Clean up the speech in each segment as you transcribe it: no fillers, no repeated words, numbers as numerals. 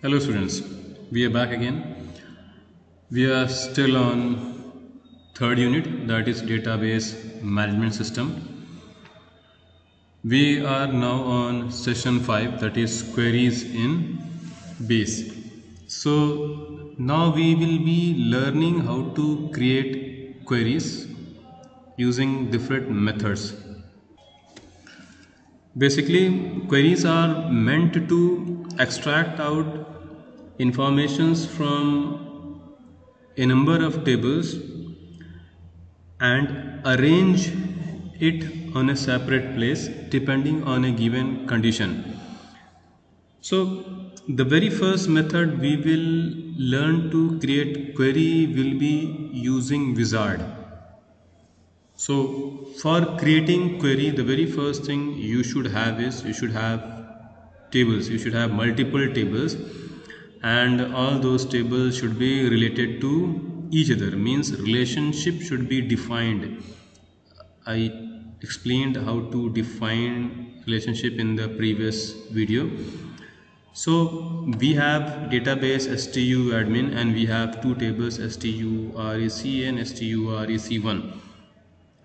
Hello students, we are back again. We are still on third unit, that is database management system. We are now on session 5, that is queries in base. So now we will be learning how to create queries using different methods. Basically, queries are meant to extract out informations from a number of tables and arrange it on a separate place depending on a given condition. So the very first method we will learn to create query will be using wizard. So for creating query, the very first thing you should have is you should have tables. You should have multiple tables, and all those tables should be related to each other. Means relationship should be defined. I explained how to define relationship in the previous video. So we have database stu admin and we have two tables stu_rec and stu_rec1.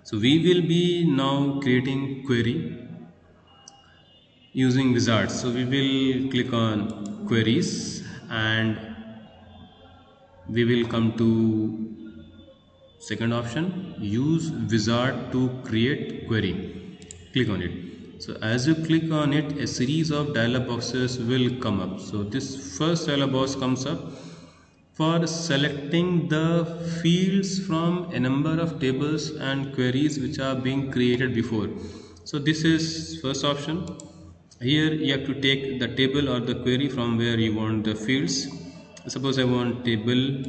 So we will be now creating query using wizards. So we will click on queries and we will come to second option, use wizard to create query. Click on it. So as you click on it, a series of dialog boxes will come up. So this first dialog box comes up for selecting the fields from a number of tables and queries which are being created before. So this is first option. Here you have to take the table or the query from where you want the fields. Suppose I want table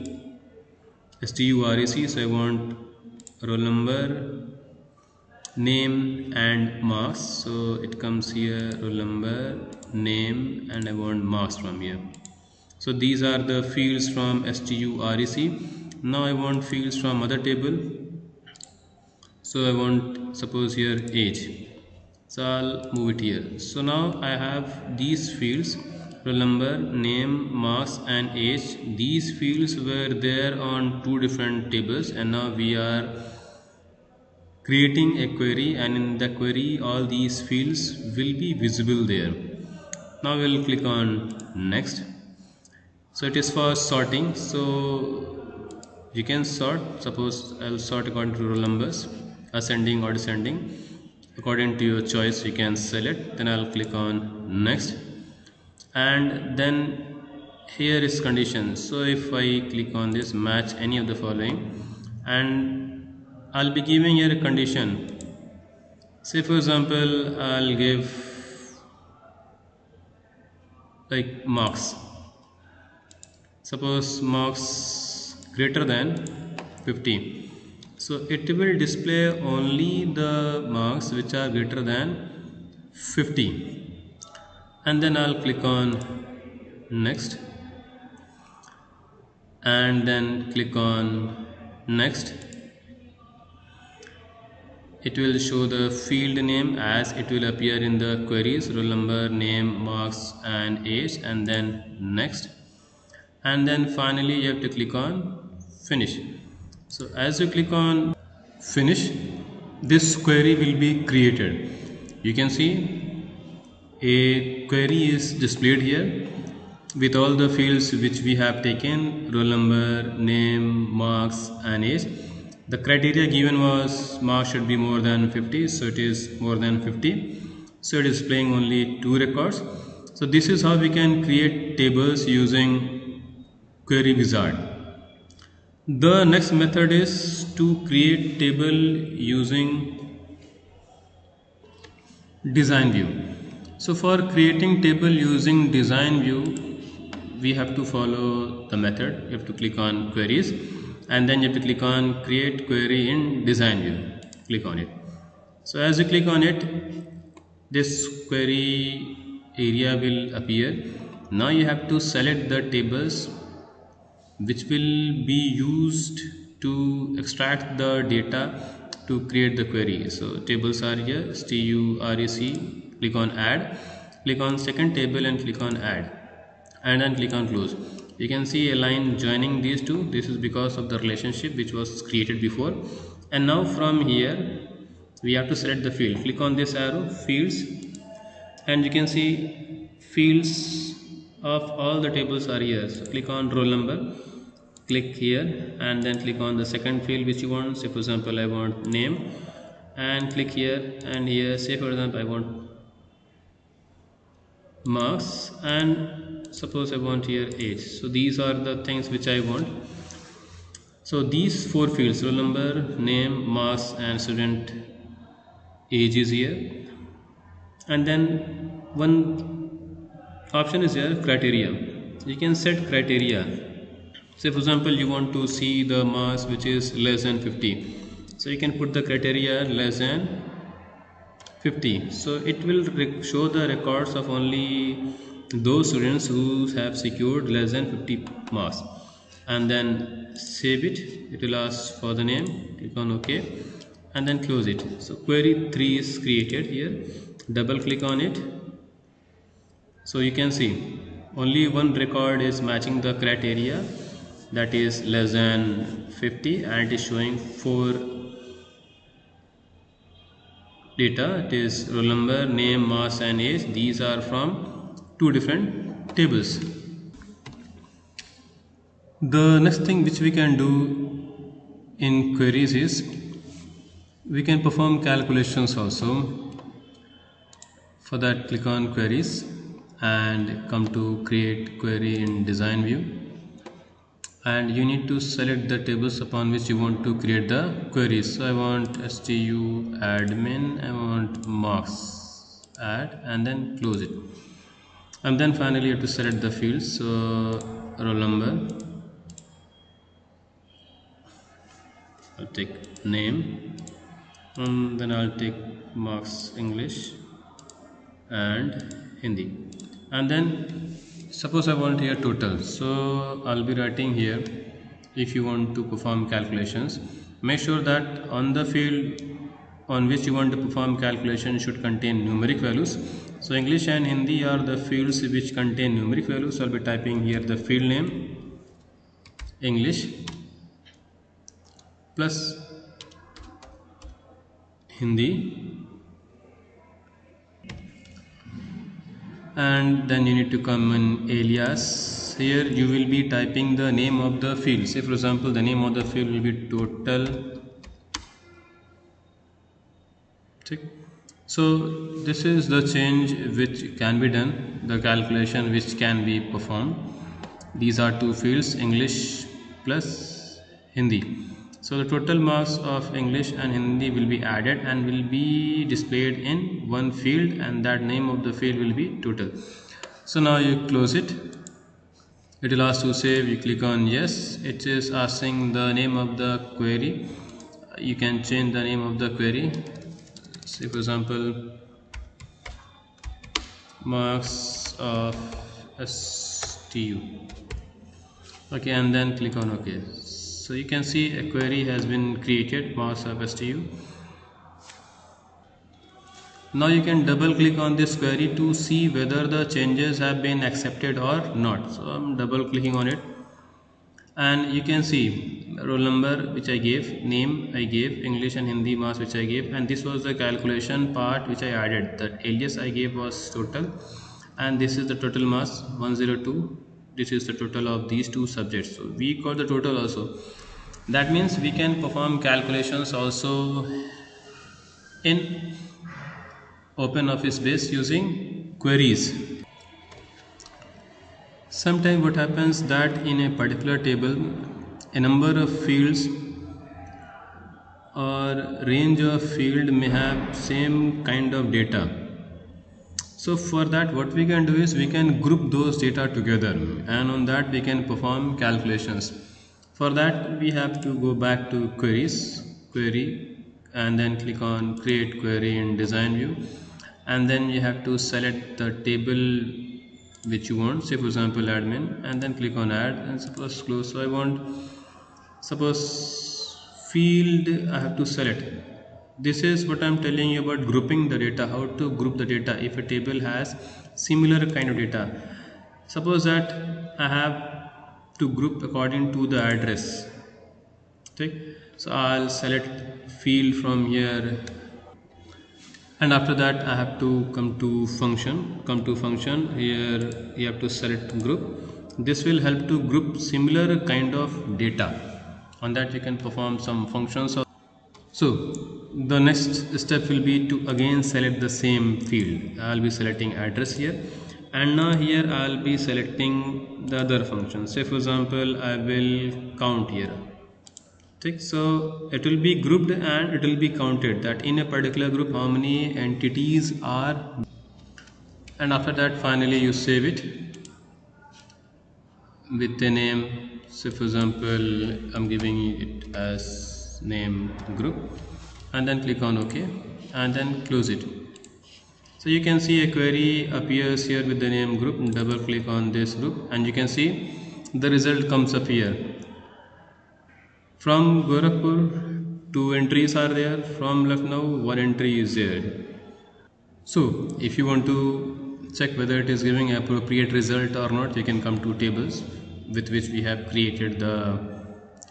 STURAC, so I want roll number, name and marks. So it comes here, roll number, name, and I want marks from here. So these are the fields from STURAC. Now I want fields from other table. So I want, suppose here, age. So I'll move it here. So now I have these fields, roll number, name, marks and age. These fields were there on two different tables, and now we are creating a query, and in the query all these fields will be visible there. Now we'll click on next. So it is for sorting. So you can sort, suppose I'll sort according to roll numbers, ascending or descending. According to your choice you can select. Then I'll click on next, and then here is condition. So if I click on this, match any of the following, and I'll be giving here a condition. Say for example I'll give like marks. Suppose marks greater than 50. So it will display only the marks which are greater than 50. And then I'll click on next, and then click on next. It will show the field name as it will appear in the queries, roll number, name, marks and age, and then next. And then finally you have to click on finish. So as you click on finish, this query will be created. You can see a query is displayed here with all the fields which we have taken, roll number, name, marks and age. The criteria given was marks should be more than 50, so it is more than 50. So it is displaying only two records. So this is how we can create tables using query wizard. The next method is to create table using design view. So for creating table using design view, we have to follow the method. You have to click on queries, and then you have to click on create query in design view. Click on it. So as you click on it, this query area will appear. Now you have to select the tables which will be used to extract the data to create the query. So tables are here, STURAC, click on add, click on second table and click on add, and then click on close. You can see a line joining these two. This is because of the relationship which was created before. And now from here we have to select the field. Click on this arrow, fields, and you can see fields of all the tables are here. So click on roll number, click here, and then click on the second field which you want. Say for example I want name, and click here, and here say for example I want marks, and suppose I want here age. So these are the things which I want. So these four fields, roll number, name, marks, and student age is here. And then one option is here, criteria. You can set criteria. Say for example you want to see the marks which is less than 50. So you can put the criteria less than 50. So it will show the records of only those students who have secured less than 50 marks, and then save it. It will ask for the name, click on OK, and then close it. So query 3 is created here. Double click on it. So you can see only one record is matching the criteria, that is less than 50, and it is showing 4 data. It is roll number, name, marks, and age. These are from 2 different tables. The next thing which we can do in queries is we can perform calculations also. For that, click on queries and come to create query in design view, and you need to select the tables upon which you want to create the queries. So I want STU admin, I want marks add, and then close it. And then finally you have to select the fields. So roll number, I'll take name, and then I'll take marks English and Hindi, and then suppose I want here total. So I'll be writing here, if you want to perform calculations, make sure that on the field on which you want to perform calculation should contain numeric values. So English and Hindi are the fields which contain numeric values. So I'll be typing here the field name English plus Hindi, and then you need to come in alias. Here you will be typing the name of the field. Say for example the name of the field will be total. So this is the change which can be done, the calculation which can be performed. These are 2 fields, English plus Hindi. So the total marks of English and Hindi will be added and will be displayed in one field, and that name of the field will be total. So now you close it. It will ask to save. You click on yes. It is asking the name of the query. You can change the name of the query. Say for example marks of STU. Okay, and then click on OK. So you can see a query has been created, marks of STU. Now you can double click on this query to see whether the changes have been accepted or not. So I'm double clicking on it, and you can see roll number which I gave, name I gave, English and Hindi marks which I gave, and this was the calculation part which I added. The alias I gave was total, and this is the total marks 102. This is the total of these 2 subjects. So we got the total also. That means we can perform calculations also in OpenOffice base using queries. Sometimes what happens that in a particular table a number of fields or range of field may have same kind of data. So for that what we can do is we can group those data together, and on that we can perform calculations. For that we have to go back to queries, query, and then click on create query in design view, and then you have to select the table which you want. Say for example admin, and then click on add, and suppose close. So I want, suppose field I have to select. This is what I'm telling you about grouping the data, how to group the data if a table has similar kind of data. Suppose that I have to group according to the address. Okay, so I'll select field from here, and after that I have to come to function. Here you have to select group. This will help to group similar kind of data. On that you can perform some functions. So the next step will be to again select the same field. I'll be selecting address here, and now here I'll be selecting the other function. Say for example I will count here. Okay, so it will be grouped and it will be counted that in a particular group how many entities are, and after that finally you save it with a name. So for example I'm giving it as name group, and then click on OK and then close it. So you can see a query appears here with the name group. Double click on this group and you can see the result comes up here. From Gorakhpur, 2 entries are there. From Lucknow, 1 entry is there. So if you want to check whether it is giving appropriate result or not, you can come to tables with which we have created the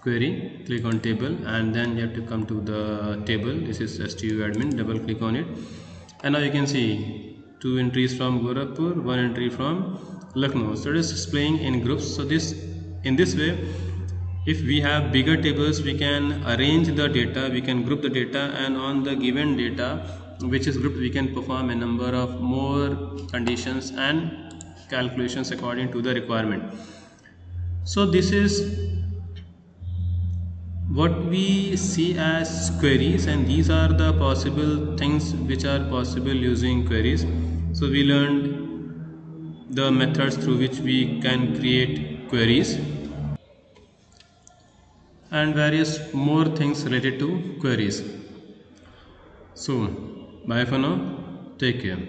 query. Click on table and then you have to come to the table. This is STU admin. Double click on it and now you can see 2 entries from Gorakhpur, 1 entry from Lucknow. So it is displaying in groups. So in this way, if we have bigger tables, we can arrange the data, we can group the data, and on the given data which is grouped we can perform a number of more conditions and calculations according to the requirement. So this is what we see as queries, and these are the possible things which are possible using queries. So we learned the methods through which we can create queries and various more things related to queries. So bye for now, take care.